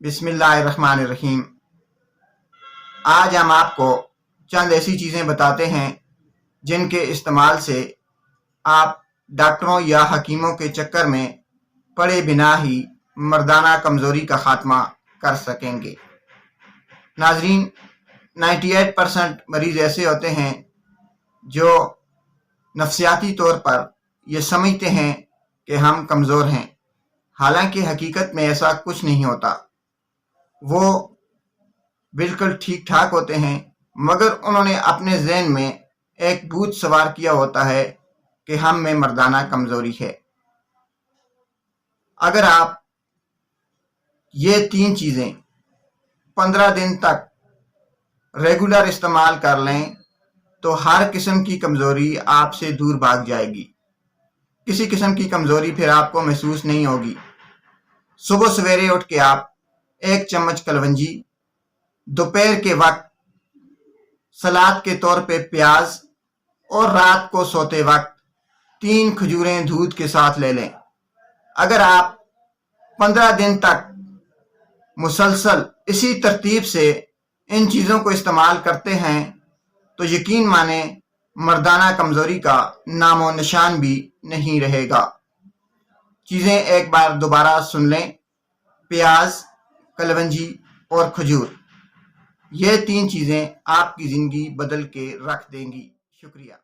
बिस्मिल्लाहिर्रहमानिर्रहीम। आज हम आपको चंद ऐसी चीज़ें बताते हैं जिनके इस्तेमाल से आप डॉक्टरों या हकीमों के चक्कर में पड़े बिना ही मर्दाना कमज़ोरी का ख़ात्मा कर सकेंगे। नाजरीन, 98% मरीज़ ऐसे होते हैं जो नफ्सियाती तौर पर ये समझते हैं कि हम कमज़ोर हैं, हालांकि हकीकत में ऐसा कुछ नहीं होता। वो बिल्कुल ठीक ठाक होते हैं, मगर उन्होंने अपने ज़हन में एक भूत सवार किया होता है कि हम में मर्दाना कमज़ोरी है। अगर आप ये 3 चीज़ें 15 दिन तक रेगुलर इस्तेमाल कर लें तो हर किस्म की कमज़ोरी आपसे दूर भाग जाएगी। किसी किस्म की कमज़ोरी फिर आपको महसूस नहीं होगी। सुबह सवेरे उठ के आप 1 चम्मच कलवंजी, दोपहर के वक्त सलाद के तौर पे प्याज और रात को सोते वक्त 3 खजूरें दूध के साथ ले लें। अगर आप 15 दिन तक मुसलसल इसी तरतीब से इन चीज़ों को इस्तेमाल करते हैं तो यकीन माने मर्दाना कमज़ोरी का नामो निशान भी नहीं रहेगा। चीज़ें एक बार दोबारा सुन लें: प्याज, कलवंजी और खजूर। ये 3 चीज़ें आपकी ज़िंदगी बदल के रख देंगी। शुक्रिया।